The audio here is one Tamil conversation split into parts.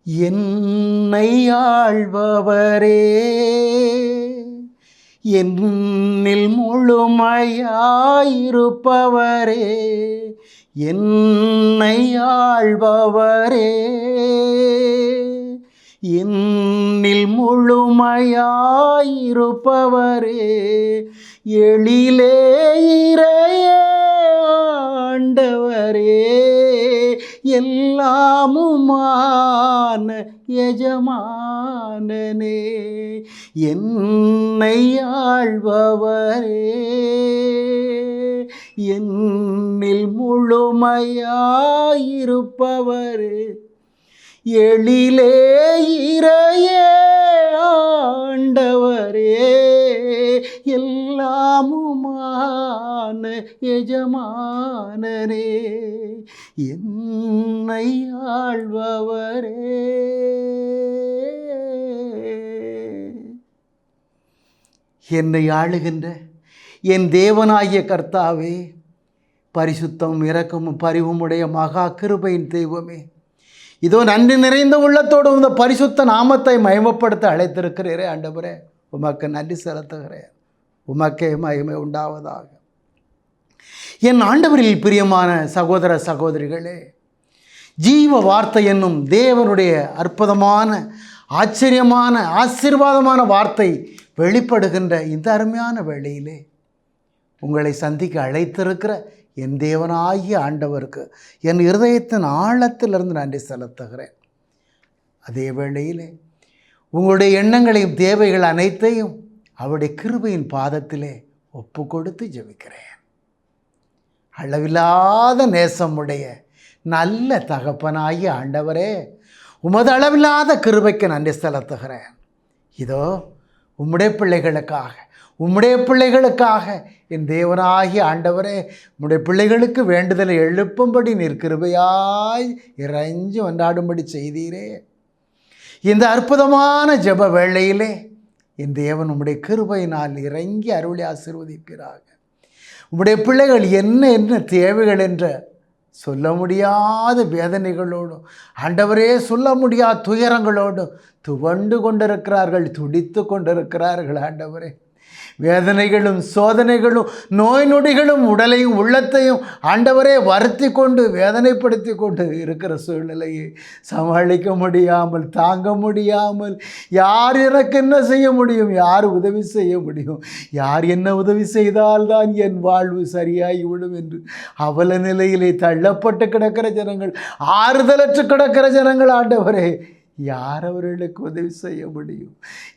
என்னை ஆள்பவரே, என்னில் முழுமையாயிருப்பவரே, என்னை ஆள்பவரே, என்னில் முழுமையாயிருப்பவரே, எழிலே இறையே ஆண்டவரே, எல்லாமுமான எஜமானனே, என்னை ஆள்பவரே, என்னில் முழுமையாயிருப்பவரே, எழிலே இறையே ஆண்டவரே, எல்லாமுமான எஜமானனே, என்னை ஆள்பவரே. என்னை ஆளுகின்ற என் தேவனாகிய கர்த்தாவே, பரிசுத்தம் இரக்கமும் பரிவுமுடைய மகா கிருபையின் தெய்வமே, இதோ நன்றி நிறைந்த உள்ளத்தோடு இந்த பரிசுத்த நாமத்தை மகிமைப்படுத்த அழைத்திருக்கிறீரே ஆண்டவரே, உமக்கு நன்றி செலுத்துகிறேன். உமக்கே மகிமை உண்டாவதாக. என் ஆண்டவரில் பிரியமான சகோதர சகோதரிகளே, ஜீவ வார்த்தை என்னும் தேவனுடைய அற்புதமான ஆச்சரியமான ஆசீர்வாதமான வார்த்தை வெளிப்படுகின்ற இந்த அருமையான வேளையிலே உங்களை சந்திக்க அழைத்திருக்கிற என் தேவனாகிய ஆண்டவருக்கு என் இருதயத்தின் ஆழத்திலிருந்து நன்றி செலுத்துகிறேன். அதே வேளையிலே உங்களுடைய எண்ணங்களையும் தேவைகள் அனைத்தையும் அவருடைய கிருபையின் பாதத்திலே ஒப்பு கொடுத்து ஜெபிக்கிறேன். அளவில்லாத நேசமுடைய நல்ல தகப்பனாகிய ஆண்டவரே, உமது அளவில்லாத கிருபைக்கு நன்றி செலுத்துகிறேன். இதோ உம்முடைய பிள்ளைகளுக்காக என் தேவனாகிய ஆண்டவரே, உம்முடைய பிள்ளைகளுக்கு வேண்டுதலை எழுப்பும்படி நீர் கிருபையாய் இறைஞ்சி கொண்டாடும்படி செய்தீரே. இந்த அற்புதமான ஜெப வேளையிலே என் தேவன் உம்முடைய கிருபையினால் இறங்கி அருளி ஆசீர்வதிப்பீராக. உம்முடைய பிள்ளைகள் என்ன தேவைகள் என்ற சொல்ல முடியாத வேதனைகளோடும் ஆண்டவரே சொல்ல முடியாத துயரங்களோடும் துவண்டு கொண்டிருக்கிறார்கள், துடித்து கொண்டிருக்கிறார்கள். ஆண்டவரே, வேதனைகளும் சோதனைகளும் நோய் நொடிகளும் உடலையும் உள்ளத்தையும் ஆண்டவரே வருத்தி கொண்டு வேதனைப்படுத்தி கொண்டு இருக்கிற சூழ்நிலையை சமாளிக்க முடியாமல் தாங்க முடியாமல் யார் எனக்கு என்ன செய்ய முடியும், யார் உதவி செய்ய முடியும், யார் என்ன உதவி செய்தால்தான் என் வாழ்வு சரியாகிவிடும் என்று அவல நிலையிலே தள்ளப்பட்டு கிடக்கிற ஜனங்கள், ஆறுதலற்று கிடக்கிற ஜனங்கள், ஆண்டவரே யார் அவர்களுக்கு உதவி செய்ய முடியும்,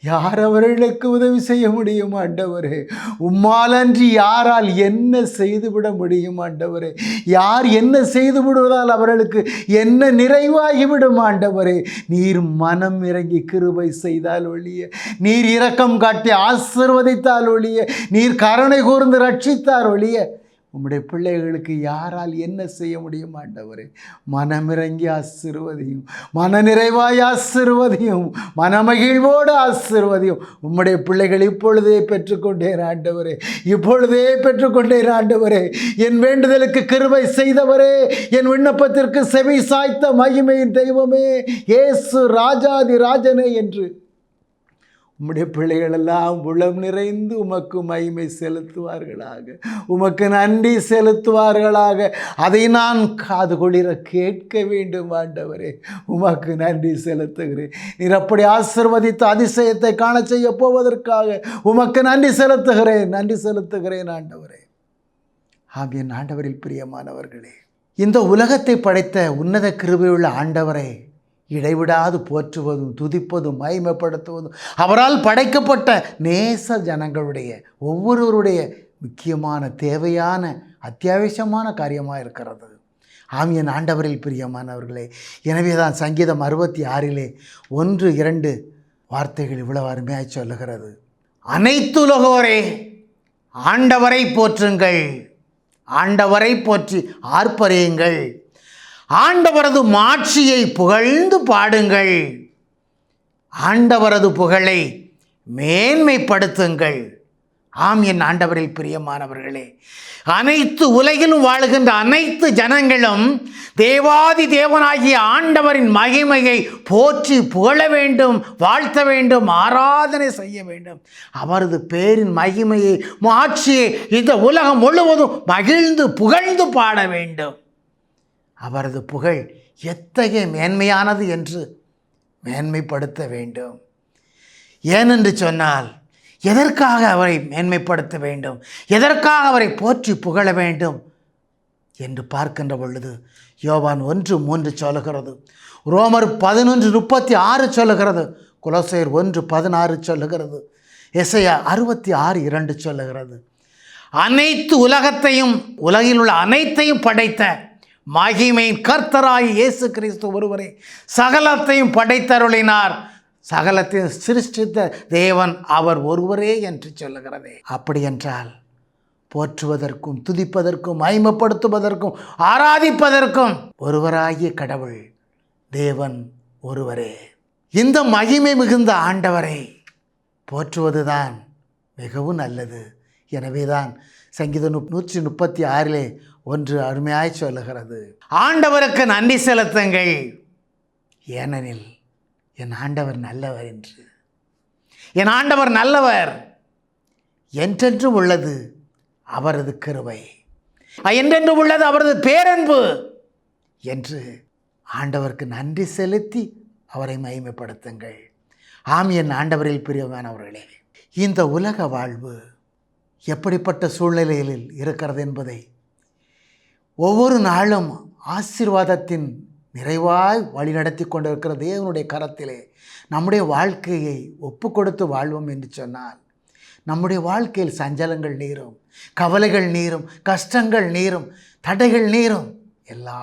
யார் அவர்களுக்கு உதவி செய்ய முடியும் ஆண்டவரே? உம்மாலன்றி யாரால் என்ன செய்துவிட முடியும் ஆண்டவரே? யார் என்ன செய்து விடுவதால் அவர்களுக்கு என்ன நிறைவாகிவிடும் ஆண்டவரே? நீர் மனம் இறங்கி கிருபை செய்தால் ஒழிய, நீர் இரக்கம் காட்டி ஆசீர்வதித்தால் ஒழிய, நீர் கருணை கூர்ந்து ரட்சித்தால் ஒழிய உம்முடைய பிள்ளைகளுக்கு யாரால் என்ன செய்ய முடியும் ஆண்டவரே? மனமிறங்கி ஆசீர்வதியும், மனநிறைவாய் ஆசீர்வதியும், மனமகிழ்வோடு ஆசீர்வதியும். உம்முடைய பிள்ளைகள் இப்பொழுதே பெற்றுக்கொண்டேன் ஆண்டவரே, இப்பொழுதே பெற்றுக்கொண்டேன் ஆண்டவரே. என் வேண்டுதலுக்கு கிருபை செய்தவரே, என் விண்ணப்பத்திற்கு செவி சாய்த்த மகிமையின் தெய்வமே, இயேசு ராஜாதி ராஜனே என்று உம்முடைய பிள்ளைகளெல்லாம் உளம் நிறைந்து உமக்கு மகிமை செலுத்துவார்களாக, உமக்கு நன்றி செலுத்துவார்களாக. அதை நான் காது குளிர கேட்க வேண்டும் ஆண்டவரே. உமக்கு நன்றி செலுத்துகிறேன். நீர் அப்படி ஆசீர்வதித்த அதிசயத்தை காண செய்ய போவதற்காக உமக்கு நன்றி செலுத்துகிறேன் ஆண்டவரே. ஆமென். ஆண்டவரில் பிரியமானவர்களே, இந்த உலகத்தை படைத்த உன்னத கிருபையுள்ள ஆண்டவரை இடைவிடாது போற்றுவதும் துதிப்பதும் மகிமைப்படுத்துவதும் அவரால் படைக்கப்பட்ட நேச ஜனங்களுடைய ஒவ்வொருவருடைய முக்கியமான தேவையான அத்தியாவசியமான காரியமாக இருக்கிறது. ஆமென். ஆண்டவரில் பிரியமானவர்களே, எனவே தான் சங்கீதம் 66 1, 2 வார்த்தைகள் இவ்வளவு அருமையாய் சொல்லுகிறது. அனைத்துலகோரே ஆண்டவரை போற்றுங்கள், ஆண்டவரை போற்றி ஆர்ப்பரியுங்கள், ஆண்டவரது மாட்சியை புகழ்ந்து பாடுங்கள், ஆண்டவரது புகழை மேன்மைப்படுத்துங்கள், ஆம் என் ஆண்டவரில் பிரியமானவர்களே, அனைத்து உலகிலும் வாழுகின்ற அனைத்து ஜனங்களும் தேவாதி தேவனாகிய ஆண்டவரின் மகிமையை போற்றி புகழ வேண்டும், வாழ்த்த வேண்டும், ஆராதனை செய்ய வேண்டும். அவரது பேரின் மகிமையை மாட்சியை இந்த உலகம் முழுவதும் மகிழ்ந்து புகழ்ந்து பாட வேண்டும். அவரது புகழ் எத்தகைய மேன்மையானது என்று மேன்மைப்படுத்த வேண்டும். ஏனென்று சொன்னால், எதற்காக அவரை மேன்மைப்படுத்த வேண்டும், எதற்காக அவரை போற்றி புகழ வேண்டும் என்று பார்க்கின்ற பொழுது யோவான் 1:3 சொல்லுகிறது, ரோமர் 11:36 சொல்லுகிறது, கொலோசையர் 1:16 சொல்லுகிறது, எசையா 66:2 சொல்லுகிறது. அனைத்து உலகத்தையும் உலகில் உள்ள அனைத்தையும் படைத்த மகிமையின் கர்த்தராய் இயேசு கிறிஸ்து ஒருவரே சகலத்தையும் படைத்தருளினார். சகலத்தையும் சிருஷ்டித்த தேவன் அவர் ஒருவரே என்று சொல்லுகிறதே. அப்படி என்றால் போற்றுவதற்கும் துதிப்பதற்கும் மகிமைப்படுத்துவதற்கும் ஆராதிப்பதற்கும் ஒருவராகிய கடவுள் தேவன் ஒருவரே. இந்த மகிமை மிகுந்த ஆண்டவரை போற்றுவதுதான் மிகவும் நல்லது. எனவேதான் சங்கீதம் 136 1 அருமையாய் சொல்லுகிறது, ஆண்டவருக்கு நன்றி செலுத்துங்கள், ஏனெனில் என் ஆண்டவர் நல்லவர் என்று. என் ஆண்டவர் நல்லவர், என்றென்றும் உள்ளது அவரது கிருபை, என்றென்றும் உள்ளது அவரது பேரன்பு என்று ஆண்டவருக்கு நன்றி செலுத்தி அவரை மகிமைப்படுத்துங்கள். ஆம் என் ஆண்டவரில் பிரியமானவர்களே, இந்த உலக வாழ்வு எப்படிப்பட்ட சூழ்நிலையில் இருக்கிறது என்பதை ஒவ்வொரு நாளும் ஆசீர்வாதத்தின் நிறைவாய் வழிநடத்தி கொண்டிருக்கிற தேவனுடைய கரத்திலே நம்முடைய வாழ்க்கையை ஒப்பு கொடுத்து வாழ்வோம் என்று சொன்னால், நம்முடைய வாழ்க்கையில் சஞ்சலங்கள் நீரும், கவலைகள் நீரும், கஷ்டங்கள் நீரும், தடைகள் நீரும், எல்லா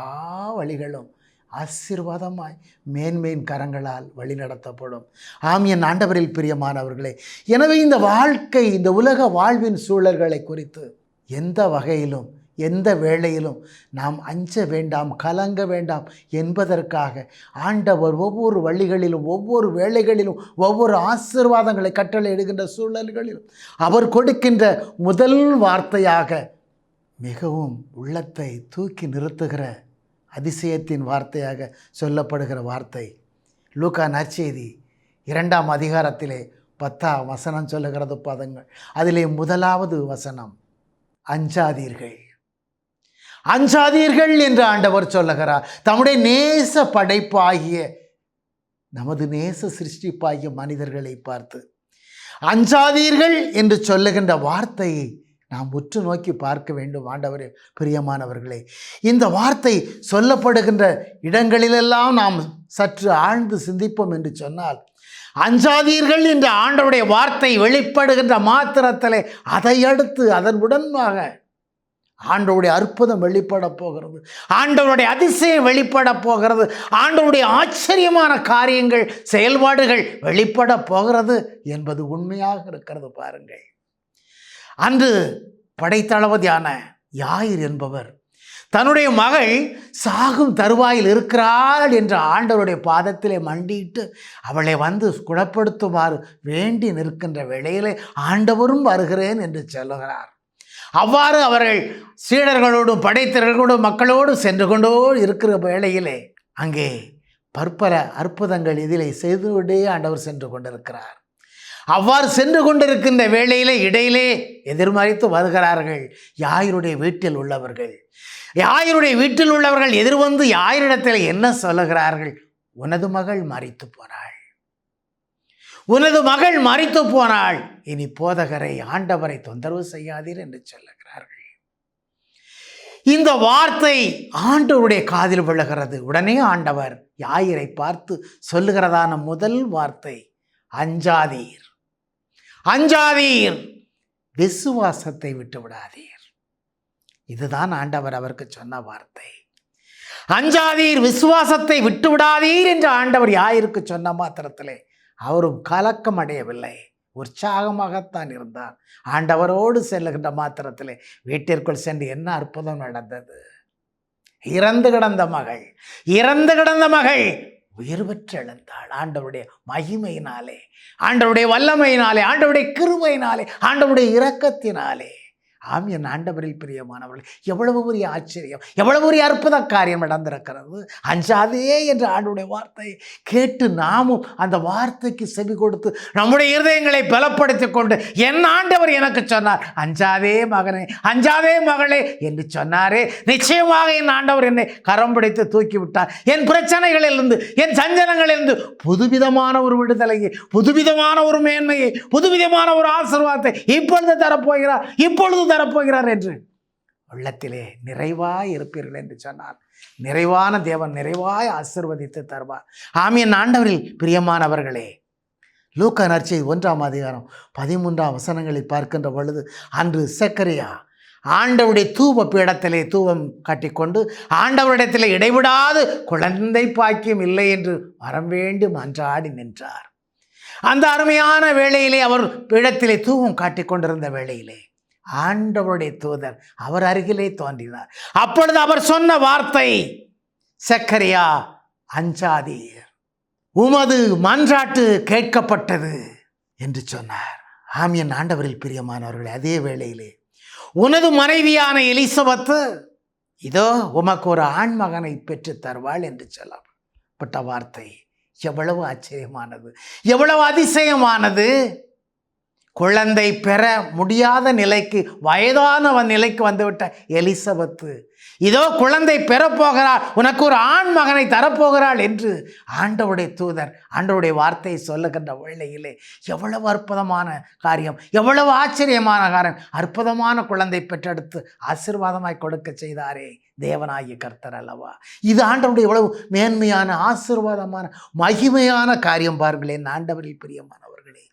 வழிகளும் ஆசீர்வாதமாய் மேன்மையின் கரங்களால் வழிநடத்தப்படும். ஆம் என் ஆண்டவரில் பிரியமானவர்களே, எனவே இந்த வாழ்க்கை, இந்த உலக வாழ்வின் சூழல்களை குறித்து எந்த வகையிலும் எந்த வேளையிலும் நாம் அஞ்ச வேண்டாம், கலங்க வேண்டாம் என்பதற்காக ஆண்டவர் ஒவ்வொரு வழிகளிலும் ஒவ்வொரு வேளைகளிலும் ஒவ்வொரு ஆசீர்வாதங்களை கட்டளை இடுகின்ற சூழல்களிலும் அவர் கொடுக்கின்ற முதல் வார்த்தையாக மிகவும் உள்ளத்தை தூக்கி நிறுத்துகிற அதிசயத்தின் வார்த்தையாக சொல்லப்படுகிற வார்த்தை லூக்கா நற்செய்தி 2ஆம் அதிகாரத்திலே 10ஆம் வசனம் சொல்லுகிறது பாதங்கள். அதிலே முதலாவது வசனம், அஞ்சாதீர்கள். அஞ்சாதீர்கள் என்று ஆண்டவர் சொல்லுகிறார். தம்முடைய நேச படைப்பாகிய நமது நேச சிருஷ்டிப்பாகிய மனிதர்களை பார்த்து அஞ்சாதீர்கள் என்று சொல்லுகின்ற வார்த்தையை நாம் உற்று நோக்கி பார்க்க வேண்டும். ஆண்டவரே பிரியமானவர்களே, இந்த வார்த்தை சொல்லப்படுகின்ற இடங்களிலெல்லாம் நாம் சற்று ஆழ்ந்து சிந்திப்போம் என்று சொன்னால், அஞ்சாதீர்கள் என்ற ஆண்டவருடைய வார்த்தை வெளிப்படுகின்ற மாத்திரத்திலே அதை அடுத்து அதன் உடனாக ஆண்டவருடைய அற்புதம் வெளிப்பட போகிறது, ஆண்டவருடைய அதிசயம் வெளிப்பட போகிறது, ஆண்டவருடைய ஆச்சரியமான காரியங்கள் செயல்பாடுகள் வெளிப்பட போகிறது என்பது உண்மையாக இருக்கிறது. பாருங்கள், அன்று படைத்தளபதியான யாயிர் என்பவர் தன்னுடைய மகள் சாகும் தருவாயில் இருக்கிறாள் என்ற ஆண்டவருடைய பாதத்திலே மண்டிட்டு அவளை வந்து குணப்படுத்துமாறு வேண்டி நிற்கின்ற வேளையிலே ஆண்டவரும் வருகிறேன் என்று சொல்லுகிறார். அவ்வாறு அவர்கள் சீடர்களோடும் படைத்தவர்களோடும் மக்களோடு சென்று கொண்டோ இருக்கிற வேளையிலே அங்கே பற்பல அற்புதங்கள் இதிலே செய்துவிட்டே ஆண்டவர் சென்று கொண்டிருக்கிறார். அவ்வாறு சென்று கொண்டிருக்கின்ற வேளையிலே இடையிலே எதிர்மறைத்து வருகிறார்கள் யாயினுடைய வீட்டில் உள்ளவர்கள். யாயினுடைய வீட்டில் உள்ளவர்கள் எதிர்வந்து யாயிரிடத்தில் என்ன சொல்லுகிறார்கள்? உனது மகள் மரித்து போனாள், உனது மகள் மரித்து போனாள், இனி போதகரை ஆண்டவரை தொந்தரவு செய்யாதீர் என்று சொல்லுகிறார்கள். இந்த வார்த்தை ஆண்டவருடைய காதில் விழுகிறது. உடனே ஆண்டவர் யாயிரை பார்த்து சொல்லுகிறதான முதல் வார்த்தை, அஞ்சாதீர், அஞ்சாதீர், விசுவாசத்தை விட்டு விடாதீர். இதுதான் ஆண்டவர் அவருக்கு சொன்ன வார்த்தை. அஞ்சாதீர், விசுவாசத்தை விட்டு விடாதீர் என்று ஆண்டவர் யாயிருக்கு சொன்ன மாத்திரத்திலே அவரும் கலக்கம் அடையவில்லை, உற்சாகமாகத்தான் இருந்தார். ஆண்டவரோடு செல்லுகின்ற மாத்திரத்திலே வீட்டிற்குள் சென்று என்ன அற்புதம் நடந்தது! இறந்து கிடந்த மகள் உயிர் பெற்று எழுந்தாள். ஆண்டவருடைய மகிமையினாலே, ஆண்டவருடைய வல்லமையினாலே, ஆண்டவருடைய கிருபையினாலே, ஆண்டவருடைய இரக்கத்தினாலே. ஆம், என் ஆண்டவரில் பிரியமானவர்கள், எவ்வளவு பெரிய ஆச்சரியம், எவ்வளவு பெரிய அற்புத காரியம் நடந்திருக்கிறது. அஞ்சாதே என்ற ஆண்டவருடைய வார்த்தையை கேட்டு நாமும் அந்த வார்த்தைக்கு செவி கொடுத்து நம்முடைய இருதயங்களை பலப்படுத்தி கொண்டு, என் ஆண்டவர் எனக்கு சொன்னார், அஞ்சாதே மகனே, அஞ்சாதே மகளே என்று சொன்னாரே, நிச்சயமாக என் ஆண்டவர் என்னை கரம் பிடித்து தூக்கி விட்டார். என் பிரச்சனைகளிலிருந்து, என் சஞ்சலங்களிலிருந்து புதுவிதமான ஒரு விடுதலையை, புதுவிதமான ஒரு மேன்மையை, புதுவிதமான ஒரு ஆசீர்வாதத்தை இப்பொழுது தரப்போகிறார், இப்பொழுது தரப்போகிறார் என்று உள்ளத்திலே நிறைவாய் இருப்பீர்கள் என்று சொன்னார். நிறைவான தேவன் நிறைவாய் ஆசீர்வதித்து தருவார். ஆம், என் ஆண்டவரில் பிரியமானவர்களே, லூக்கா நற்செய்தி 1ஆம் அதிகாரம் 13ஆம் வசனங்களில் பார்க்கின்ற பொழுது, அன்று சக்கரியா ஆண்டவருடைய தூப பீடத்திலே தூபம் காட்டிக்கொண்டு ஆண்டவரிடத்திலே இடைவிடாது குழந்தை பாக்கியம் இல்லை என்று வரம் வேண்டி மன்றாடி நின்றார். அந்த அருமையான வேளையிலே, அவர் பீடத்திலே தூபம் காட்டிக்கொண்டிருந்த வேளையிலே ஆண்டவருடைய தூதர் அவர் அருகிலே தோன்றினார். அப்பொழுது அவர் சொன்ன வார்த்தை, சக்கரியா அஞ்சாதீர், உமது மன்றாட்டு கேட்கப்பட்டது என்று சொன்னார். ஆம், என் ஆண்டவரில் பிரியமானவர்களே, அதே வேளையிலே உனது மனைவியான எலிசபெத்து இதோ உமக்கு ஒரு ஆண் மகனை பெற்று தருவாள் என்று சொல்லப்பட்ட வார்த்தை எவ்வளவு ஆச்சரியமானது, எவ்வளவு அதிசயமானது. குழந்தை பெற முடியாத நிலைக்கு, வயதானவன் நிலைக்கு வந்துவிட்ட எலிசபெத்து இதோ குழந்தை பெறப்போகிறாள், உனக்கு ஒரு ஆண் மகனை தரப்போகிறாள் என்று ஆண்டவருடைய தூதர் ஆண்டவருடைய வார்த்தையை சொல்லுகின்ற வேளையிலே எவ்வளவு அற்புதமான காரியம், எவ்வளவு ஆச்சரியமான காரியம். அற்புதமான குழந்தை பெற்றெடுத்து ஆசீர்வாதமாய் கொடுக்க செய்தாரே தேவனாகிய கர்த்தர் அல்லவா. இது ஆண்டவருடைய எவ்வளவு மேன்மையான, ஆசீர்வாதமான, மகிமையான காரியம் பாருங்களேன். ஆண்டவரில் பிரியமானவர்களே,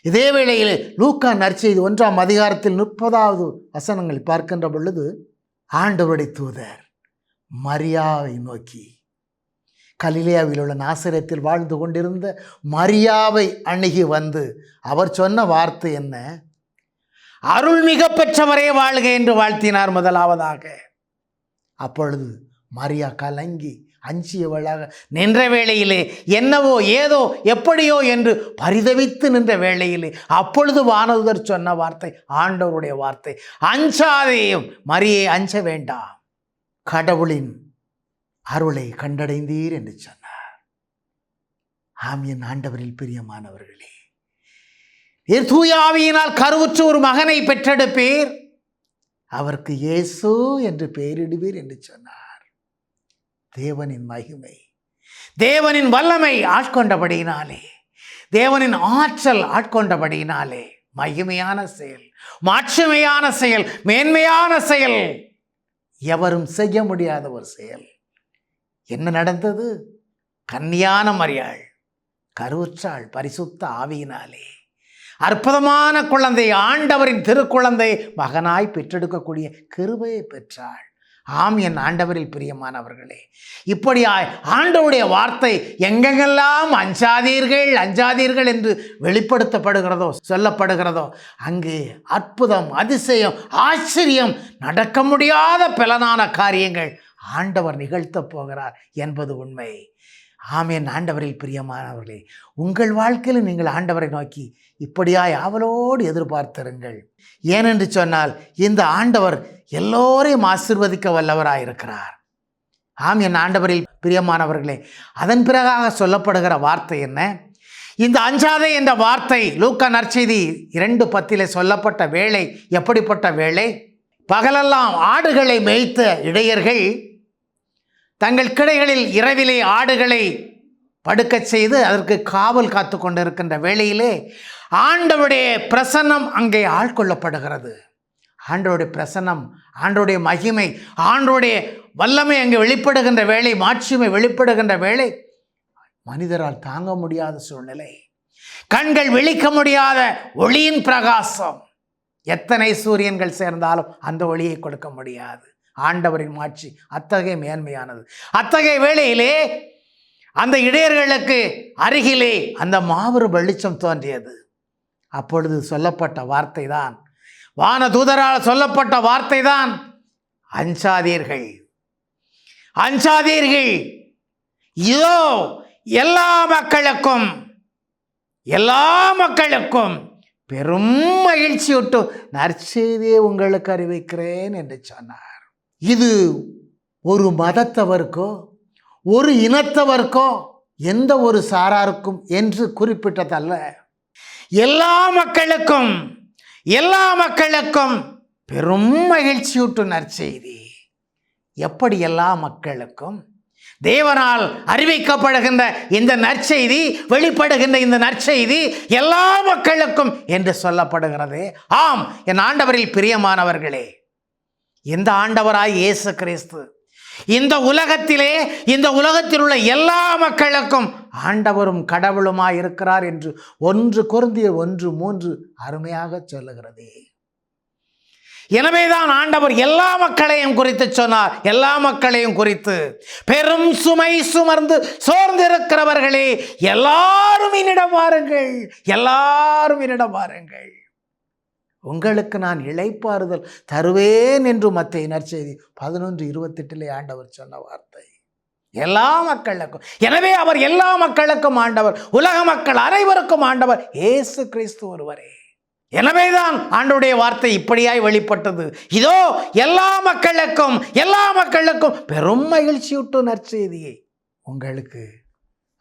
இதே வேளையில் லூக்கா நற்செய்தி 1ஆம் அதிகாரத்தில் 30வது வசனங்கள் பார்க்கின்ற பொழுது, ஆண்டவருடைய தூதர் மரியாவை நோக்கி, கலிலேயாவில் உள்ள நாசரேத்தில் வாழ்ந்து கொண்டிருந்த மரியாவை அணுகி வந்து அவர் சொன்ன வார்த்தை என்ன? அருள்மிக பெற்றவரே வாழ்க என்று வாழ்த்தினார் முதலாவதாக. அப்பொழுது மரியா கலங்கி அஞ்சியவளாக நின்ற வேளையிலே, என்னவோ ஏதோ எப்படியோ என்று பரிதவித்து நின்ற வேளையிலே அப்பொழுது வானதூதர் சொன்ன வார்த்தை, ஆண்டவருடைய வார்த்தை, அஞ்சாதேயும் மரியே, அஞ்ச வேண்டாம், கடவுளின் அருளை கண்டடைந்தீர் என்று சொன்னார். ஆம், என் ஆண்டவரில் பிரியமானவர்களே, தூய ஆவியினால் கருவுற்று ஒரு மகனை பெற்றெடுப்பீர், அவருக்கு இயேசு என்று பெயரிடுவீர் என்று சொன்னார். தேவனின் மகிமை, தேவனின் வல்லமை ஆட்கொண்டபடியினாலே, தேவனின் ஆற்றல் ஆட்கொண்டபடியினாலே மகிமையான செயல், மாட்சிமையான செயல், மேன்மையான செயல், எவரும் செய்ய முடியாத ஒரு செயல். என்ன நடந்தது? கன்னியான மரியாள் கருவுற்றாள் பரிசுத்த ஆவியினாலே. அற்புதமான குழந்தை, ஆண்டவரின் திருக்குழந்தை மகனாய் பெற்றெடுக்கக்கூடிய கிருபையை பெற்றாள். ஆம், என் ஆண்டவரில் பிரியமானவர்களே, இப்படியாய் ஆண்டவருடைய வார்த்தை எங்கெங்கெல்லாம் அஞ்சாதீர்கள் அஞ்சாதீர்கள் என்று வெளிப்படுத்தப்படுகிறதோ, சொல்லப்படுகிறதோ, அங்கு அற்புதம், அதிசயம், ஆச்சரியம், நடக்க முடியாத பலனான காரியங்கள் ஆண்டவர் நிகழ்த்தப் போகிறார் என்பது உண்மை. ஆம், என் ஆண்டவரில் பிரியமானவர்களே, உங்கள் வாழ்க்கையில் நீங்கள் ஆண்டவரை நோக்கி இப்படியாய் ஆவலோடு எதிர்பார்த்திருங்கள். ஏனென்று சொன்னால், இந்த ஆண்டவர் எல்லோரையும் ஆசீர்வதிக்க வல்லவராயிருக்கிறார். ஆம், என் ஆண்டவரில் பிரியமானவர்களே, அதன் பிறகாக சொல்லப்படுகிற வார்த்தை என்ன? இந்த அஞ்சாதே என்ற வார்த்தை லூக்கா நற்செய்தி 2:10 சொல்லப்பட்ட வேளை எப்படிப்பட்ட வேளை? பகலெல்லாம் ஆடுகளை மேய்த்த இடையர்கள் தங்கள் கிடைகளில் இரவிலே ஆடுகளை படுக்கச் செய்து அதற்கு காவல் காத்து கொண்டிருக்கின்ற வேளையிலே ஆண்டவருடைய பிரசன்னம் அங்கே ஆட்கொள்ளப்படுகிறது. ஆண்டவருடைய பிரசன்னம், ஆண்டவருடைய மகிமை, ஆண்டவருடைய வல்லமை அங்கே வெளிப்படுகின்ற வேளை, மாட்சிமை வெளிப்படுகின்ற வேளை மனிதரால் தாங்க முடியாத சூழ்நிலை. கண்கள் விழிக்க முடியாத ஒளியின் பிரகாசம். எத்தனை சூரியன்கள் சேர்ந்தாலும் அந்த ஒளியை கொடுக்க முடியாது. ஆண்டவரின் மாட்சி அத்தகைய மேன்மையானது. அத்தகைய வேளையிலே அந்த இடையர்களுக்கு அருகிலே அந்த மாபெரும் வெளிச்சம் தோன்றியது. அப்பொழுது சொல்லப்பட்ட வார்த்தை தான், வானதூதரால் சொல்லப்பட்ட வார்த்தை தான், அஞ்சாதீர்கள், அஞ்சாதீர்கள், இதோ எல்லா மக்களுக்கும் பெரும் மகிழ்ச்சியூட்டு நற்செய்தியை உங்களுக்கு அறிவிக்கிறேன் என்று சொன்னார். இது ஒரு மதத்தவருக்கோ ஒரு இனத்தவருக்கோ எந்த ஒரு சாராருக்கும் என்று குறிப்பிட்டதல்ல. எல்லா மக்களுக்கும் பெரும் மகிழ்ச்சியூட்டு நற்செய்தி. எப்படி எல்லா மக்களுக்கும்? தேவனால் அறிவிக்கப்படுகின்ற இந்த நற்செய்தி, வெளிப்படுகின்ற இந்த நற்செய்தி எல்லா மக்களுக்கும் என்று சொல்லப்படுகிறது. ஆம், என் ஆண்டவரில் பிரியமானவர்களே, இந்த ஆண்டவராய் இயேசு கிறிஸ்து இந்த உலகத்தில் உள்ள எல்லா மக்களுக்கும் ஆண்டவரும் கடவுளுமாய் இருக்கிறார் என்று 1 கொரிந்தியர் 1:3 அருமையாக சொல்லுகிறது. எனவேதான் ஆண்டவர் எல்லா மக்களையும் குறித்து சொன்னார். எல்லா மக்களையும் குறித்து, பெரும் சுமை சுமர்ந்து சோர்ந்திருக்கிறவர்களே, எல்லாரும் என்னிடம் வாருங்கள், உங்களுக்கு நான் இளைப்பாறுதல் தருவேன் என்று மத்தேயு நற்செய்தி 11:28 ஆண்டவர் சொன்ன வார்த்தை. எல்லா மக்களுக்கும். எனவே அவர் எல்லா மக்களுக்கும் ஆண்டவர், உலக மக்கள் அனைவருக்கும் ஆண்டவர் இயேசு கிறிஸ்து ஒருவரே. எனவேதான் ஆண்டவருடைய வார்த்தை இப்படியாய் வெளிப்பட்டது. இதோ எல்லா மக்களுக்கும் பெரும் மகிழ்ச்சியூட்டு நற்செய்தியை உங்களுக்கு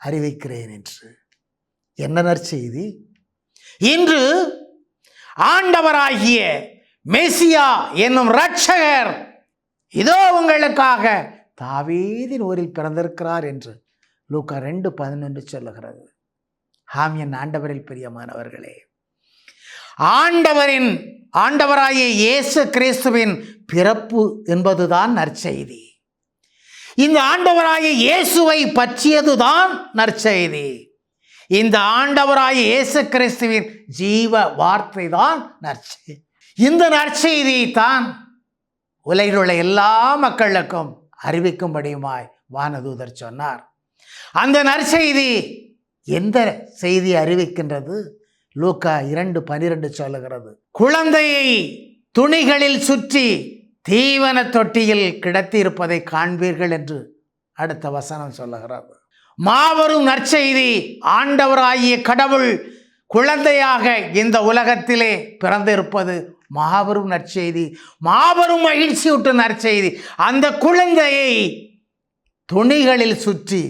அறிவிக்கிறேன் என்று. என்ன நற்செய்தி? இன்று ஆண்டவராகிய மெசியா என்னும் இரட்சகர் இதோ உங்களுக்காக தாவீதின் ஊரில் பிறந்திருக்கிறார் என்று லூக்கா 2:11 சொல்லுகிறது. ஆம், என் ஆண்டவரில் பிரியமானவர்களே, ஆண்டவராகிய இயேசு கிறிஸ்துவின் பிறப்பு என்பதுதான் நற்செய்தி. இந்த ஆண்டவராகிய இயேசுவை பற்றியதுதான் நற்செய்தி. இந்த ஆண்டவராகிய இயேசு கிறிஸ்துவின் ஜீவ வார்த்தை தான் நற்செய்தி. இந்த நற்செய்தி தான் உலகில் உள்ள எல்லா மக்களுக்கும் அறிவிக்கும்படியுமாய் வானதூதர் சொன்னார். அந்த நற்செய்தி எந்த செய்தி அறிவிக்கின்றது? லூக்கா 2:12 சொல்லுகிறது, குழந்தையை துணிகளில் சுற்றி தீவன தொட்டியில் கிடத்தி இருப்பதை காண்பீர்கள் என்று அடுத்த வசனம் சொல்லுகிறது. மாபெரும் நற்செய்தி. ஆண்டவராகிய கடவுள் குழந்தையாக இந்த உலகத்திலே பிறந்திருப்பது மாபெரும் நற்செய்தி, மாபெரும் மகிழ்ச்சியூட்டு நற்செய்தி. அந்த குழந்தையை துணிகளில் சுற்றி,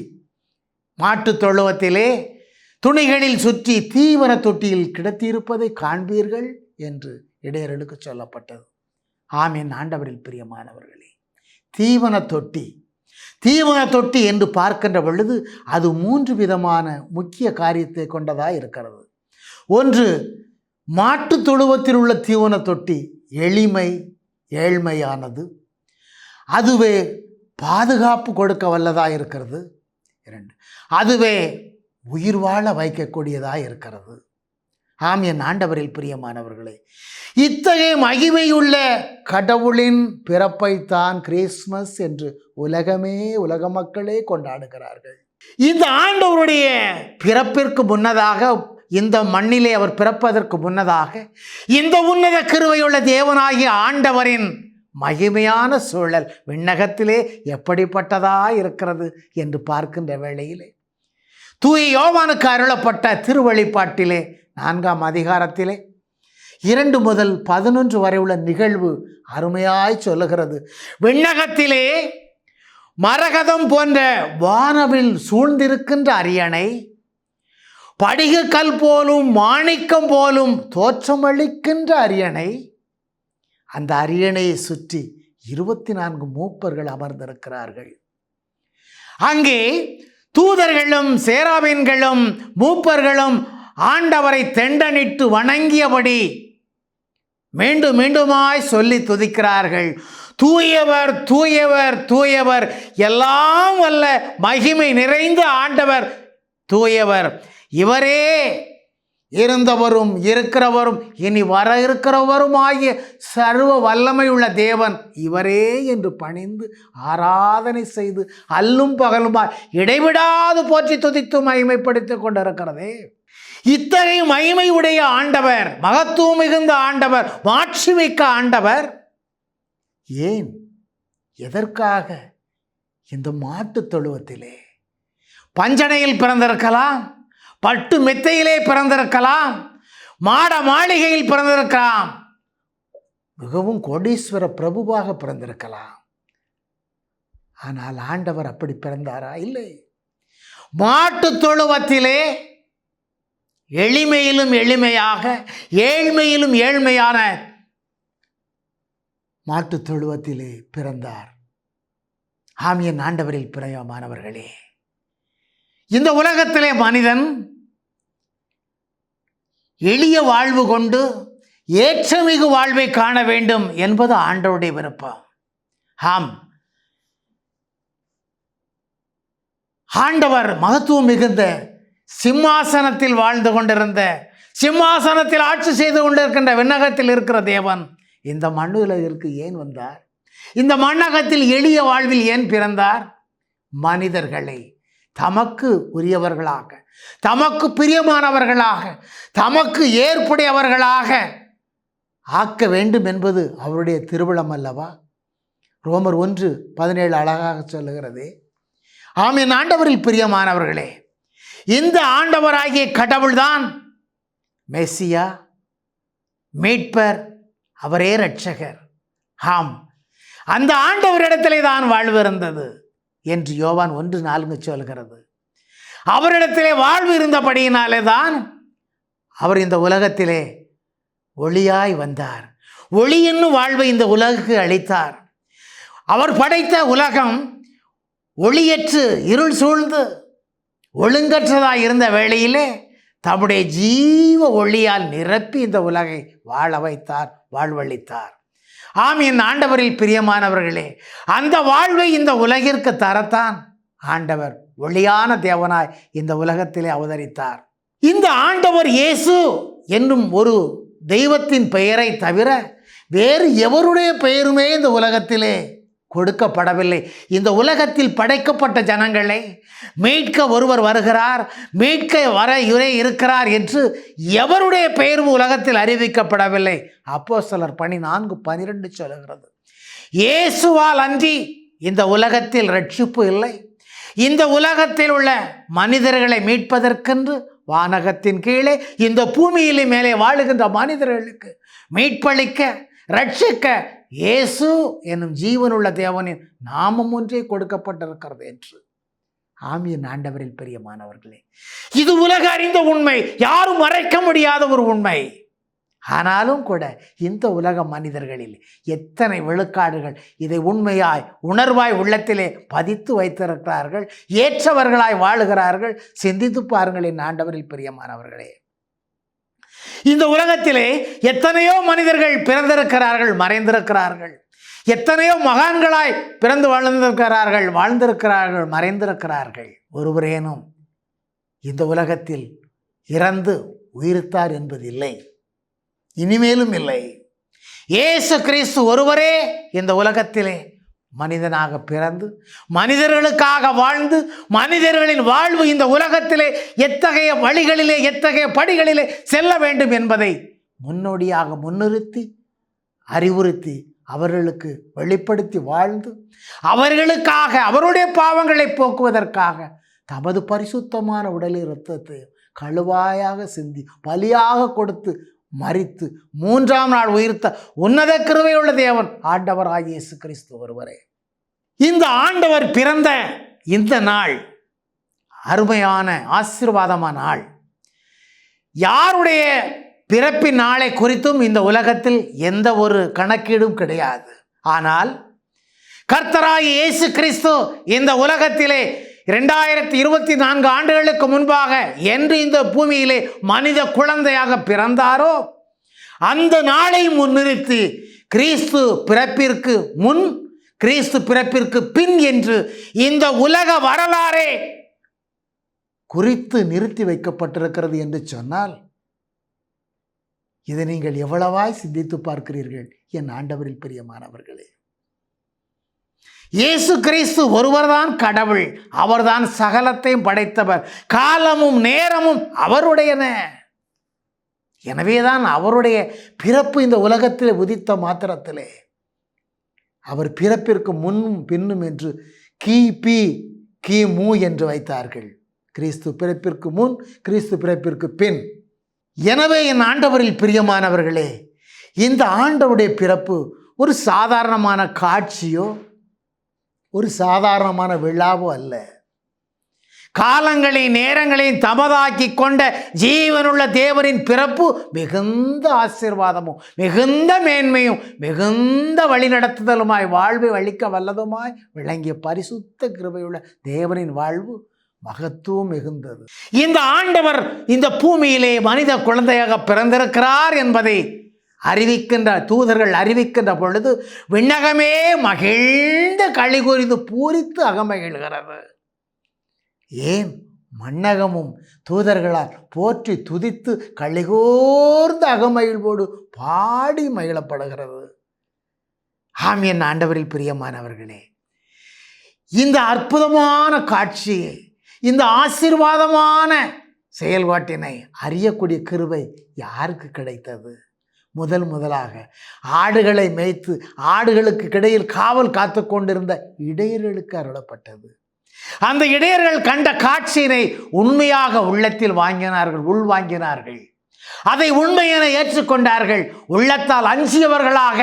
மாட்டு தொழுவத்திலே துணிகளில் சுற்றி தீவன தொட்டியில் கிடத்தியிருப்பதை காண்பீர்கள் என்று இடையர்களுக்கு சொல்லப்பட்டது. ஆமென். ஆண்டவரில் பிரியமானவர்களே, தீவன தொட்டி என்று பார்க்கின்ற பொழுது அது 3 விதமான முக்கிய காரியத்தை கொண்டதாக இருக்கிறது. ஒன்று, மாட்டு தொழுவத்தில் உள்ள தீவன தொட்டி ஏழ்மையானது, அதுவே பாதுகாப்பு கொடுக்க வல்லதாக இருக்கிறது. 2, அதுவே உயிர் வாழ வைக்கக்கூடியதாக இருக்கிறது. ஆம், என் ஆண்டவரில் பிரியமானவர்களே, இத்தகைய மகிமையுள்ள கடவுளின் பிறப்பைத்தான் கிறிஸ்மஸ் என்று உலக மக்களே கொண்டாடுகிறார்கள். இந்த ஆண்டவருடைய பிறப்பிற்கு முன்னதாக, இந்த மண்ணிலே அவர் பிறப்பதற்கு முன்னதாக, இந்த உன்னத கிருபையுள்ள தேவனாகிய ஆண்டவரின் மகிமையான சூழல் விண்ணகத்திலே எப்படிப்பட்டதாக இருக்கிறது என்று பார்க்கின்ற வேளையிலே, தூய யோவானுக்கு அருளப்பட்ட திருவெளிப்பாட்டிலே 4ஆம் அதிகாரத்திலே 2 முதல் 11 வரை உள்ள நிகழ்வு அருமையாய் சொல்லுகிறது. விண்ணகத்திலே மரகதம் போன்ற வானவில் சூழ்ந்திருக்கின்ற அரியணை, படிகக்கல் போலும் மாணிக்கம் போலும் தோற்றமளிக்கின்ற அரியணை, அந்த அரியணையை சுற்றி 24 மூப்பர்கள் அமர்ந்திருக்கிறார்கள். அங்கே தூதர்களும் சேராபீன்களும் மூப்பர்களும் ஆண்டவரை தெண்டனிட்டு வணங்கியபடி மீண்டுமாய் சொல்லி துதிக்கிறார்கள். தூயவர் தூயவர் தூயவர், எல்லாம் வல்ல மகிமை நிறைந்த ஆண்டவர் தூயவர், இவரே இருந்தவரும் இருக்கிறவரும் இனி வர இருக்கிறவரும் ஆகிய சர்வ வல்லமையுள்ள தேவன் இவரே என்று பணிந்து ஆராதனை செய்து அல்லும் பகலுமாய் இடைவிடாது போற்றி துதித்து மகிமைப்படுத்திக் கொண்டிருக்கிறதே. இத்தகைய மகிமை உடைய ஆண்டவர், மகத்துவம் மிகுந்த ஆண்டவர், மாட்சி மிக்க ஆண்டவர் ஏன், எதற்காக இந்த மாட்டு தொழுவத்திலே பஞ்சனையில் பிறந்திருக்கலாம், பட்டு மெத்தையிலே பிறந்திருக்கலாம், மாட மாளிகையில் பிறந்திருக்கலாம், மிகவும் கோடீஸ்வர பிரபுவாக பிறந்திருக்கலாம். ஆனால் ஆண்டவர் அப்படி பிறந்தாரா? இல்லை. மாட்டு தொழுவத்திலே எளிமையிலும் எளிமையாக, ஏழ்மையிலும் ஏழ்மையான மாட்டு தொழுவத்திலே பிறந்தார். ஆமியன் ஆண்டவரில் பிரியமானவர்களே, இந்த உலகத்திலே மனிதன் எளிய வாழ்வு கொண்டு ஏற்றமிகு வாழ்வை காண வேண்டும் என்பது ஆண்டவருடைய விருப்பம். ஆம், ஆண்டவர் மகத்துவம் மிகுந்த சிம்மாசனத்தில் வாழ்ந்து கொண்டிருந்த, சிம்மாசனத்தில் ஆட்சி செய்து கொண்டிருக்கின்ற விண்ணகத்தில் இருக்கிற தேவன் இந்த மண்ணுலகிற்கு ஏன் வந்தார்? இந்த மண்ணகத்தில் எளிய வாழ்வில் ஏன் பிறந்தார்? மனிதர்களை தமக்கு உரியவர்களாக, தமக்கு பிரியமானவர்களாக, தமக்கு ஏற்புடையவர்களாக ஆக்க வேண்டும் என்பது அவருடைய திருவிழம் அல்லவா? ரோமர் 1:17 அழகாக சொல்லுகிறது. ஆமென். ஆண்டவரில் பிரியமானவர்களே, இந்த ஆண்டவராகிய கடவுள்தான் மெசியா, மீட்பர், அவரே இரட்சகர். ஆம், அந்த ஆண்டவரிடத்திலே தான் வாழ்வு இருந்தது என்று யோவான் 1:4 சொல்கிறது. அவரிடத்திலே வாழ்வு இருந்தபடியினாலே தான் அவர் இந்த உலகத்திலே ஒளியாய் வந்தார். ஒளி என்னும் வாழ்வை இந்த உலகுக்கு அளித்தார். அவர் படைத்த உலகம் ஒளியற்று இருள் சூழ்ந்து ஒழுங்கற்றதாய் இருந்த வேளையிலே தம்முடைய ஜீவ ஒளியால் நிரப்பி இந்த உலகை வாழ வைத்தார், வாழ்வளித்தார். ஆம், என் ஆண்டவரில் பிரியமானவர்களே, அந்த வாழ்வை இந்த உலகிற்கு தரத்தான் ஆண்டவர் ஒளியான தேவனாய் இந்த உலகத்திலே அவதரித்தார். இந்த ஆண்டவர் இயேசு என்னும் ஒரு தெய்வத்தின் பெயரை தவிர வேறு எவருடைய பெயருமே இந்த உலகத்திலே கொடுக்கப்படவில்லை. இந்த உலகத்தில் படைக்கப்பட்ட ஜனங்களை மீட்க ஒருவர் வருகிறார், மீட்க வர இவரே இருக்கிறார் என்று எவருடைய பெயரும் உலகத்தில் அறிவிக்கப்படவில்லை. அப்போஸ்தலர் பணி 4:12 சொல்லுகிறது. இயேசுவால் அன்றி இந்த உலகத்தில் ரட்சிப்பு இல்லை. இந்த உலகத்தில் உள்ள மனிதர்களை மீட்பதற்கென்று வானகத்தின் கீழே இந்த பூமியிலே மேலே வாழுகின்ற மனிதர்களுக்கு மீட்பளிக்க, ரட்சிக்க இயேசு என்னும் ஜீவனுள்ள தேவனின் நாமம் ஒன்றே கொடுக்கப்பட்டிருக்கிறது என்று. ஆமியின் ஆண்டவரில் பிரியமானவர்களே, இது உலக அறிந்த உண்மை, யாரும் மறைக்க முடியாத ஒரு உண்மை. ஆனாலும் கூட இந்த உலக மனிதர்களில் எத்தனை விழுக்காடுகள் இதை உண்மையாய் உணர்வாய் உள்ளத்திலே பதித்து வைத்திருக்கிறார்கள், ஏற்றவர்களாய் வாழுகிறார்கள்? சிந்தித்து பாருங்கள் என் ஆண்டவரில் பிரியமானவர்களே. இந்த உலகத்திலே எத்தனையோ மனிதர்கள் பிறந்திருக்கிறார்கள், மறைந்திருக்கிறார்கள். எத்தனையோ மகான்களாய் பிறந்து வாழ்ந்திருக்கிறார்கள், மறைந்திருக்கிறார்கள். ஒருவரேனும் இந்த உலகத்தில் இறந்து உயிர்த்தார் என்பது இல்லை, இனிமேலும் இல்லை. இயேசு கிறிஸ்து ஒருவரே இந்த உலகத்திலே மனிதனாக பிறந்து மனிதர்களுக்காக வாழ்ந்து, மனிதர்களின் வாழ்வு இந்த உலகத்திலே எத்தகைய வழிகளிலே, எத்தகைய படிகளிலே செல்ல வேண்டும் என்பதை முன்னோடியாக முன்னிறுத்தி, அறிவுறுத்தி, அவர்களுக்கு வெளிப்படுத்தி வாழ்ந்து, அவர்களுக்காக அவருடைய பாவங்களை போக்குவதற்காக தமது பரிசுத்தமான உடலில் இரத்தத்தை கழுவாயாக சிந்தி பலியாக கொடுத்து மரித்து 3ஆம் நாள் உயிர்த்த உன்னத கிருபையுள்ள தேவன் ஆண்டவராகிய இயேசு கிறிஸ்து ஒருவரே. இந்த ஆண்டவர் பிறந்த இந்த நாள் அருமையான ஆசீர்வாதமான நாள். யாருடைய பிறப்பின் நாளை குறித்தும் இந்த உலகத்தில் எந்த ஒரு கணக்கீடும் கிடையாது. ஆனால் கர்த்தராகிய இயேசு கிறிஸ்து இந்த உலகத்திலே 2024 ஆண்டுகளுக்கு முன்பாக என்று இந்த பூமியிலே மனித குழந்தையாக பிறந்தாரோ அந்த நாளை முன்னிறுத்தி கிறிஸ்து பிறப்பிற்கு முன், கிறிஸ்து பிறப்பிற்கு பின் என்று இந்த உலக வரலாறே குறித்து நிறுத்தி வைக்கப்பட்டிருக்கிறது என்று சொன்னால் இதை நீங்கள் எவ்வளவாய் சிந்தித்து பார்க்கிறீர்கள் என் ஆண்டவரில் பிரியமானவர்களே. இயேசு கிறிஸ்து ஒருவர்தான் கடவுள், அவர்தான் சகலத்தையும் படைத்தவர், காலமும் நேரமும் அவருடையன. எனவேதான் அவருடைய பிறப்பு இந்த உலகத்தில் உதித்த மாத்திரத்திலே அவர் பிறப்பிற்கு முன்னும் பின்னும் என்று கிபி கிமு என்று வைத்தார்கள். கிறிஸ்து பிறப்பிற்கு முன், கிறிஸ்து பிறப்பிற்கு பின். எனவே என் ஆண்டவரில் பிரியமானவர்களே, இந்த ஆண்டவருடைய பிறப்பு ஒரு சாதாரணமான காட்சியோ ஒரு சாதாரணமான விழாவோ அல்ல. காலங்களையும் நேரங்களையும் தமதாக்கி கொண்ட ஜீவனுள்ள தேவனின் பிறப்பு மிகுந்த ஆசீர்வாதமும் மிகுந்த மேன்மையும் மிகுந்த வழிநடத்துதலுமாய் வாழ்வை அளிக்க வல்லதுமாய் விளங்கிய பரிசுத்த கிருபையுள்ள தேவனின் வாழ்வு மகத்துவம் மிகுந்தது. இந்த ஆண்டவர் இந்த பூமியிலே மனித குழந்தையாக பிறந்திருக்கிறார் என்பதை அறிவிக்கின்ற தூதர்கள் அறிவிக்கின்ற பொழுது விண்ணகமே மகிழ்ந்து களிகூர்ந்து பூரித்து அகமகிழ்கிறது. ஏன்? மண்ணகமும் தூதர்களால் போற்றி துதித்து களிகூர்ந்து அகமகிழ்வோடு பாடி மகிழப்படுகிறது. ஆம், என் ஆண்டவரில் பிரியமானவர்களே, இந்த அற்புதமான காட்சியை, இந்த ஆசீர்வாதமான செயல்பாட்டினை அறியக்கூடிய கிருபை யாருக்கு கிடைத்தது? முதலாக ஆடுகளை மேய்த்து ஆடுகளுக்கு இடையில் காவல் காத்து கொண்டிருந்த இடையர்களுக்கு அருளப்பட்டது. அந்த இடையர்கள் கண்ட காட்சியினை உண்மையாக உள்ளத்தில் உள்வாங்கினார்கள். அதை உண்மை என ஏற்றுக்கொண்டார்கள். உள்ளத்தால் அஞ்சியவர்களாக,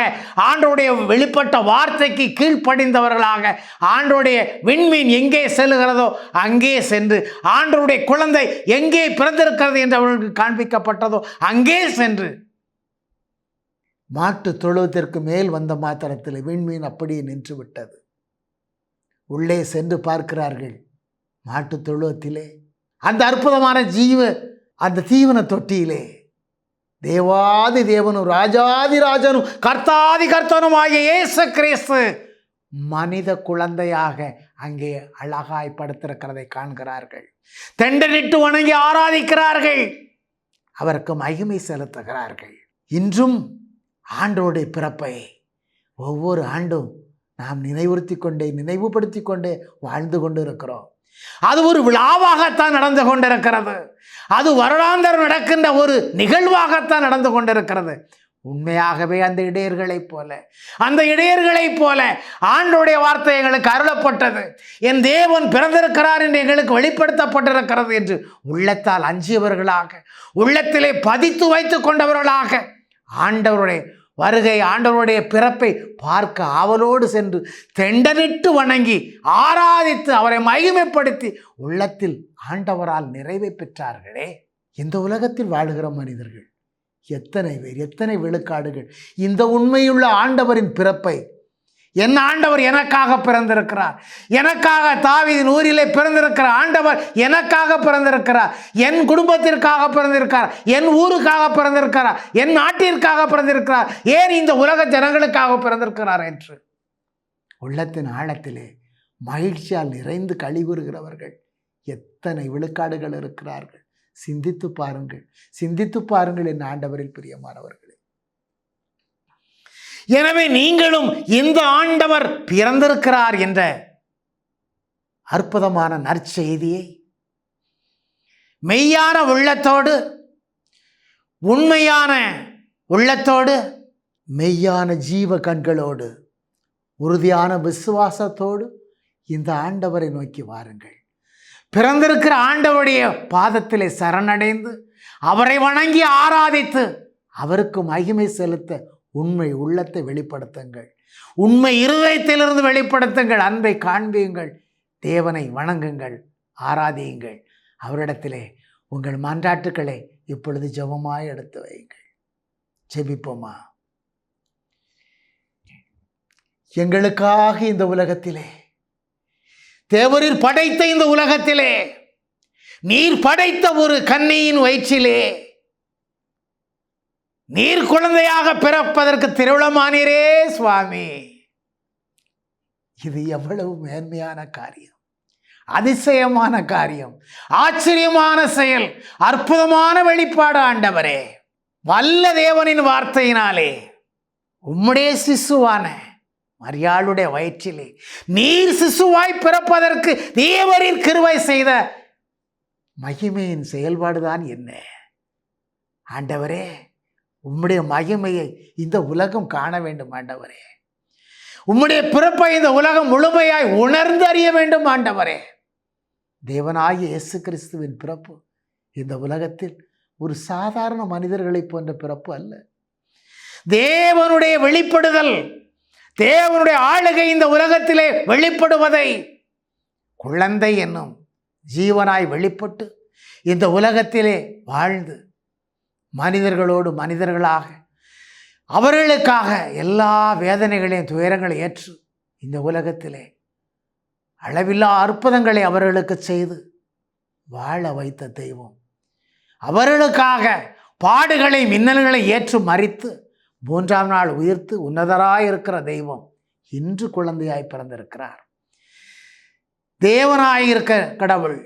ஆண்டவருடைய வெளிப்பட்ட வார்த்தைக்கு கீழ்ப்படிந்தவர்களாக, ஆண்டவருடைய விண்மீன் எங்கே செல்லுகிறதோ அங்கே சென்று, ஆண்டவருடைய குழந்தை எங்கே பிறந்திருக்கிறது என்று அவர்களுக்கு காண்பிக்கப்பட்டதோ அங்கே சென்று, மாட்டு தொழுவத்திற்கு மேல் வந்த மாத்திரத்தில் விண்மீன் அப்படியே நின்று விட்டது. உள்ளே சென்று பார்க்கிறார்கள். மாட்டு தொழுவத்திலே அந்த அற்புதமான அந்த தீவன தொட்டியிலே தேவாதி தேவனும் ராஜாதி ராஜனும் கர்த்தாதி கர்த்தனுமாகிய இயேசு கிறிஸ்து மனித குழந்தையாக அங்கே அழகாய் படுத்திருக்கிறதை காண்கிறார்கள். தெண்டனிட்டு வணங்கி ஆராதிக்கிறார்கள். அவருக்கு மகிமை செலுத்துகிறார்கள். இன்றும் ஆண்டோடைய பிறப்பை ஒவ்வொரு ஆண்டும் நாம் நினைவுபடுத்தி கொண்டே வாழ்ந்து கொண்டு இருக்கிறோம். அது ஒரு விழாவாகத்தான் நடந்து கொண்டிருக்கிறது. அது வருடாந்தரம் நடக்கின்ற ஒரு நிகழ்வாகத்தான் நடந்து கொண்டிருக்கிறது. உண்மையாகவே அந்த இடையர்களைப் போல ஆண்டோடைய வார்த்தை எங்களுக்கு அருளப்பட்டது. என் தேவன் பிறந்திருக்கிறார் என்று எங்களுக்கு வெளிப்படுத்தப்பட்டிருக்கிறது என்று உள்ளத்தால் அஞ்சியவர்களாக, உள்ளத்திலே பதித்து வைத்து கொண்டவர்களாக ஆண்டவருடைய வருகை, ஆண்டவருடைய பிறப்பை பார்க்க ஆவலோடு சென்று தெண்டனிட்டு வணங்கி ஆராதித்து அவரை மகிமைப்படுத்தி உள்ளத்தில் ஆண்டவரால் நிறைவை பெற்றார்களே. இந்த உலகத்தில் வாழுகிற மனிதர்கள் எத்தனை பேர், எத்தனை விழுக்காடுகள் இந்த உண்மையுள்ள ஆண்டவரின் பிறப்பை, என் ஆண்டவர் எனக்காக பிறந்திருக்கிறார், எனக்காக தாவீதின் ஊரிலே பிறந்திருக்கிற ஆண்டவர் எனக்காக பிறந்திருக்கிறார், என் குடும்பத்திற்காக பிறந்திருக்கிறார், என் ஊருக்காக பிறந்திருக்கிறார், என் நாட்டிற்காக பிறந்திருக்கிறார், ஏன் இந்த உலக ஜனங்களுக்காக பிறந்திருக்கிறார் என்று உள்ளத்தின் ஆழத்திலே மகிழ்ச்சியால் நிறைந்து களிகூறுகிறவர்கள் எத்தனை விழுக்காடுகள் இருக்கிறார்கள். சிந்தித்து பாருங்கள் என் ஆண்டவரில் பிரியமானவர்களே. எனவே நீங்களும் இந்த ஆண்டவர் பிறந்திருக்கிறார் என்ற அற்புதமான நற்செய்தியை மெய்யான உள்ளத்தோடு, உண்மையான உள்ளத்தோடு, மெய்யான ஜீவ கண்களோடு, உறுதியான விசுவாசத்தோடு இந்த ஆண்டவரை நோக்கி வாருங்கள். பிறந்திருக்கிற ஆண்டவருடைய பாதத்திலே சரணடைந்து அவரை வணங்கி ஆராதித்து அவருக்கு மகிமை செலுத்த உண்மை உள்ளத்தை வெளிப்படுத்துங்கள். உண்மை இருதயத்திலிருந்து வெளிப்படுத்துங்கள். அன்பை காண்பியுங்கள். தேவனை வணங்குங்கள், ஆராதியுங்கள். அவரிடத்திலே உங்கள் மன்றாட்டுக்களை இப்பொழுது ஜெபமாய் எடுத்து வையுங்கள். ஜெபிப்போமா? எங்களுக்காக இந்த உலகத்திலே, தேவரீர் படைத்த இந்த உலகத்திலே, நீர் படைத்த ஒரு கன்னியின் வயிற்றிலே நீர் குழந்தையாக பிறப்பதற்கு திருவிழமானீரே சுவாமி. இது எவ்வளவு மேன்மையான காரியம், அதிசயமான காரியம், ஆச்சரியமான செயல், அற்புதமான வெளிப்பாடு ஆண்டவரே. வல்ல தேவனின் வார்த்தையினாலே உம்முடைய சிசுவான மரியாளுடைய வயிற்றிலே நீர் சிசுவாய் பிறப்பதற்கு தேவரின் கிருபை செய்த மகிமையின் செயல்பாடுதான் என்ன ஆண்டவரே? உம்முடைய மகிமையை இந்த உலகம் காண வேண்டும் ஆண்டவரே. உம்முடைய பிறப்பை இந்த உலகம் முழுமையாய் உணர்ந்து அறிய வேண்டும் ஆண்டவரே. தேவனாகிய இயேசு கிறிஸ்துவின் பிறப்பு இந்த உலகத்தில் ஒரு சாதாரண மனிதர்களைப் போன்ற பிறப்பு அல்ல. தேவனுடைய வெளிப்படுதல், தேவனுடைய ஆளுகை இந்த உலகத்திலே வெளிப்படுவதை குழந்தை என்னும் ஜீவனாய் வெளிப்பட்டு இந்த உலகத்திலே வாழ்ந்து மனிதர்களோடு மனிதர்களாக அவர்களுக்காக எல்லா வேதனைகளையும் துயரங்களை ஏற்று இந்த உலகத்திலே அளவில்லா அற்புதங்களை அவர்களுக்கு செய்து வாழ வைத்த தெய்வம், அவர்களுக்காக பாடுகளை மின்னல்களை ஏற்று மறித்து 3ஆம் நாள் உயிர்த்து உன்னதராயிருக்கிற தெய்வம் இன்று குழந்தையாய் பிறந்திருக்கிறார். தேவனாயிருக்க கடவுள்,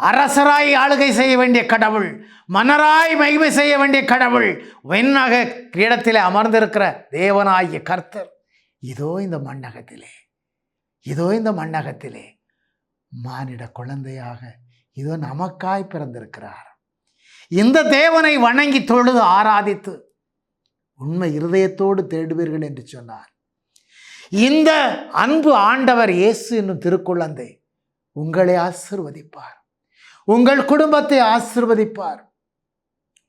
அரசராய் ஆளுகை செய்ய வேண்டிய கடவுள், மன்னராய் மகிமை செய்ய வேண்டிய கடவுள், வெண்ணக கிரீடத்திலே அமர்ந்திருக்கிற தேவனாகிய கர்த்தர் இதோ இந்த மண்ணகத்திலே மானிட குழந்தையாக இதோ நமக்காய் பிறந்திருக்கிறார். இந்த தேவனை வணங்கி தொழுது ஆராதித்து உண்மை இருதயத்தோடு தேடுவீர்கள் என்று சொன்னார். இந்த அன்பு ஆண்டவர் இயேசு என்னும் திருக்குழந்தை உங்களை ஆசீர்வதிப்பார், உங்கள் குடும்பத்தை ஆசீர்வதிப்பார்,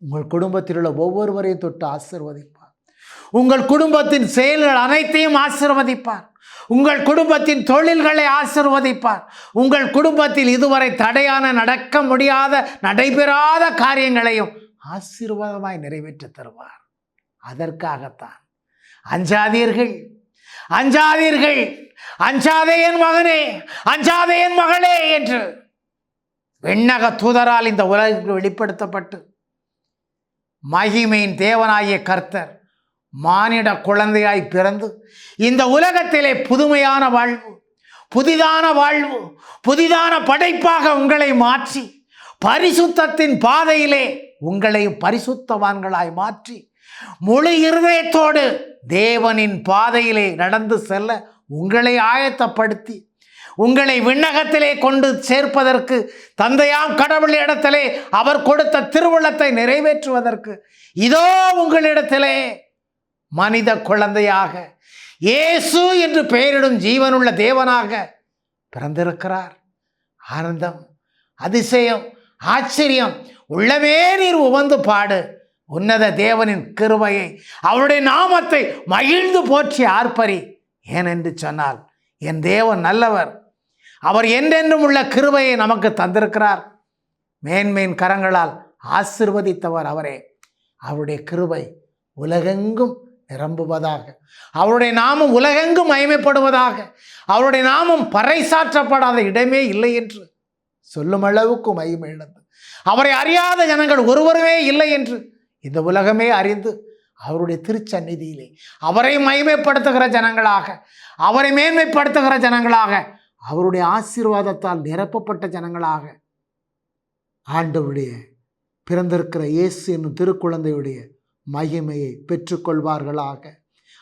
உங்கள் குடும்பத்தில் உள்ள ஒவ்வொருவரையும் தொட்டு ஆசீர்வதிப்பார், உங்கள் குடும்பத்தின் செயல்கள் அனைத்தையும் ஆசீர்வதிப்பார், உங்கள் குடும்பத்தின் தொழில்களை ஆசீர்வதிப்பார், உங்கள் குடும்பத்தில் இதுவரை தடையான நடக்க முடியாத நடைபெறாத காரியங்களையும் ஆசீர்வாதமாய் நிறைவேற்றி தருவார். அதற்காகத்தான் அஞ்சாதீர்கள், அஞ்சாதீர்கள், அஞ்சாதே என் மகனே, அஞ்சாதே என் மகளே என்று விண்ணக தூதரால் இந்த உலகிற்கு வெளிப்படுத்தப்பட்டு மகிமையின் தேவனாகிய கர்த்தர் மானிட குழந்தையாய் பிறந்து இந்த உலகத்திலே புதுமையான வாழ்வு, புதிதான வாழ்வு, புதிதான படைப்பாக உங்களை மாற்றி பரிசுத்தத்தின் பாதையிலே உங்களை பரிசுத்தவான்களாய் மாற்றி முழு இருதயத்தோடு தேவனின் பாதையிலே நடந்து செல்ல உங்களை ஆயத்தப்படுத்தி உங்களை விண்ணகத்திலே கொண்டு சேர்ப்பதற்கு தந்தையாம் கடவுள் இடத்திலே அவர் கொடுத்த திருவுளத்தை நிறைவேற்றுவதற்கு இதோ உங்களிடத்திலே மனித குழந்தையாக இயேசு என்று பெயரிடும் ஜீவனுள்ள தேவனாக பிறந்திருக்கிறார். ஆனந்தம், அதிசயம், ஆச்சரியம் உள்ளமே நீர் உவந்து பாடு. உன்னத தேவனின் கிருபையை, அவருடைய நாமத்தை மகிழ்ந்து போற்றி ஆர்ப்பரி. ஏனென்று சொன்னால் என் தேவன் நல்லவர், அவர் என்றென்றும் உள்ள கிருபையை நமக்கு தந்திருக்கிறார். மேன்மேன் கரங்களால் ஆசீர்வதித்தவர் அவரே. அவருடைய கிருபை உலகெங்கும் நிரம்புவதாக, அவருடைய நாமம் உலகெங்கும் மகிமைப்படுவதாக, அவருடைய நாமம் பறைசாற்றப்படாத இடமே இல்லை என்று சொல்லும் அளவுக்கு மகிமை இழந்து அவரை அறியாத ஜனங்கள் ஒருவருமே இல்லை என்று இந்த உலகமே அறிந்து அவருடைய திருச்சந்நிதியிலே அவரை மகிமைப்படுத்துகிற ஜனங்களாக, அவரை மேன்மைப்படுத்துகிற ஜனங்களாக, அவருடைய ஆசீர்வாதத்தால் நிரப்பப்பட்ட ஜனங்களாக ஆண்டவருடைய பிறந்திருக்கிற இயேசு என்னும் திருக்குழந்தையுடைய மகிமையை பெற்றுக்கொள்வார்களாக,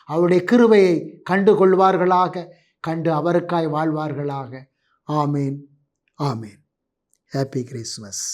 அவருடைய கிருபையை கண்டு கொள்வார்களாக, கண்டு அவருக்காய் வாழ்வார்களாக. ஆமேன், ஆமேன். Happy Christmas.